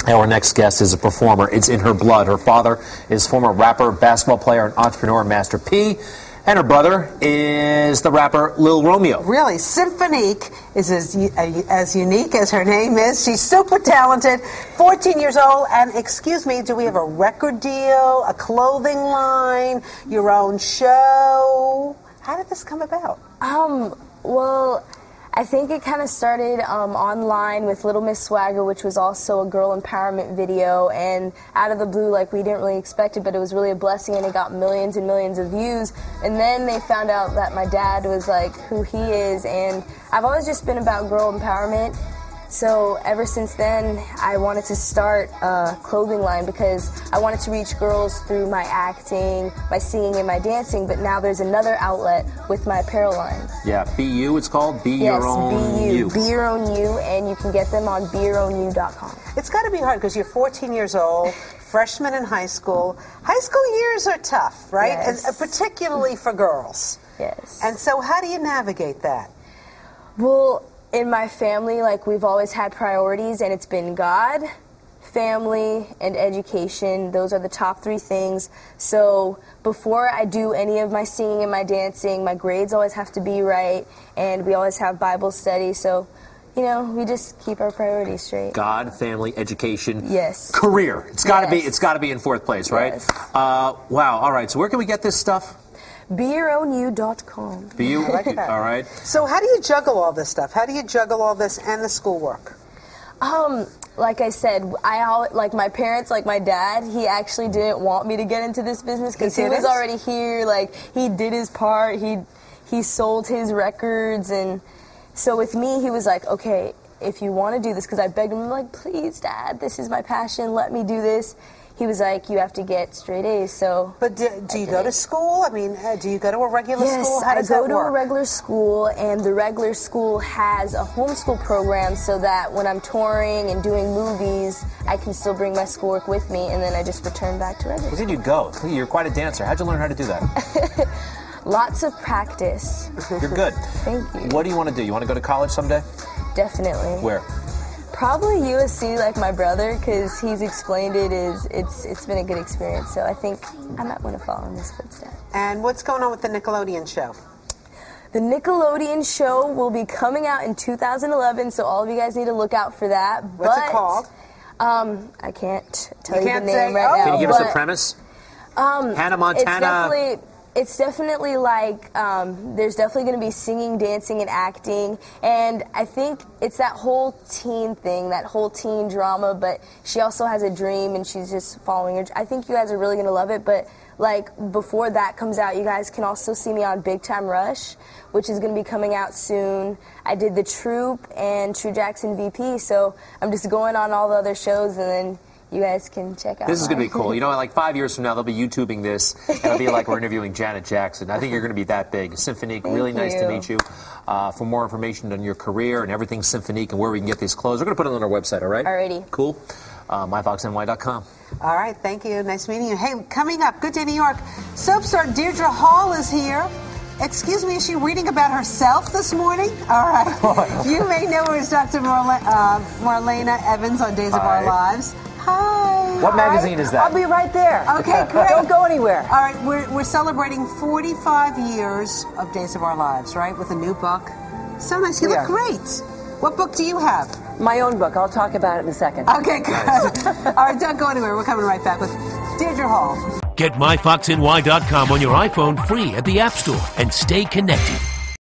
Our next guest is a performer. It's in her blood. Her father is former rapper, basketball player, and entrepreneur Master P. And her brother is the rapper Lil Romeo. Really, Cymphonique is as unique as her name is. She's super talented, 14 years old, and excuse me, do we have a record deal, a clothing line, your own show? How did this come about? Well, I think it kind of started online with Little Miss Swagger, which was also a girl empowerment video, and out of the blue, like, we didn't really expect it, but it was really a blessing, and it got millions and millions of views. And then they found out that my dad was like who he is, and I've always just been about girl empowerment. So ever since then, I wanted to start a clothing line because I wanted to reach girls through my acting, my singing, and my dancing, but now there's another outlet with my apparel line. Yeah, Be You, it's called. Be Your Own You. Be Your Own You, and you can get them on BeYourOwnYou.com. It's got to be hard because you're 14 years old, freshman in high school. High school years are tough, right? Yes. And particularly for girls. Yes. And so how do you navigate that? Well, in my family, like, we've always had priorities, and it's been God, family, and education. Those are the top three things. So before I do any of my singing and my dancing, my grades always have to be right, and we always have Bible study. So, you know, we just keep our priorities straight. God, family, education, yes, career. It's got to be in fourth place, right? Yes. Wow. All right. So where can we get this stuff? BeYourOwnYou.com. Be You. I like that. All right. So how do you juggle all this stuff? How do you juggle all this and the schoolwork? Like I said, like my parents, like my dad, he actually didn't want me to get into this business because he was already here. Like, he did his part. He sold his records, and so with me, he was like, okay, if you want to do this, because I begged him, I'm like, please, Dad, this is my passion. Let me do this. He was like, you have to get straight A's, so... But do you go to school? I mean, do you go to a regular school? How does that work? Yes, I go to a regular school, and the regular school has a homeschool program so that when I'm touring and doing movies, I can still bring my schoolwork with me, and then I just return back to regular Where did you go? You're quite a dancer. How'd you learn how to do that? Lots of practice. You're good. Thank you. What do you want to do? You want to go to college someday? Definitely. Where? Probably USC, like my brother, because he's explained it's been a good experience. So I think I might want to follow in his footsteps. And what's going on with the Nickelodeon show? The Nickelodeon show will be coming out in 2011, so all of you guys need to look out for that. What's it called? I can't tell you the name say? right now. Can you give us a premise? Hannah Montana. It's definitely like, there's definitely going to be singing, dancing, and acting, and I think it's that whole teen thing, that whole teen drama, but she also has a dream, and she's just following her. I think you guys are really going to love it, but, like, before that comes out, you guys can also see me on Big Time Rush, which is going to be coming out soon. I did The Troop and True Jackson VP, so I'm just going on all the other shows, and then you guys can check out. This is going to be cool. You know, like 5 years from now, they'll be YouTubing this, and it'll be like we're interviewing Janet Jackson. I think you're going to be that big. Cymphonique, really nice to meet you. For more information on your career and everything Cymphonique and where we can get these clothes, we're going to put it on our website, all right? Alrighty. Cool. MyFoxNY.com. All right, thank you. Nice meeting you. Hey, coming up, Good Day New York, soap star Deirdre Hall is here. Excuse me, is she reading about herself this morning? All right. You may know her as Dr. Marlena Evans on Days of Our Lives. Hi. What magazine is that? I'll be right there. Okay, great. Don't go anywhere. All right, we're celebrating 45 years of Days of Our Lives, right, with a new book. So nice. You look great. What book do you have? My own book. I'll talk about it in a second. Okay, good. All right, don't go anywhere. We're coming right back with Deirdre Hall. Get MyFoxNY.com on your iPhone free at the App Store and stay connected.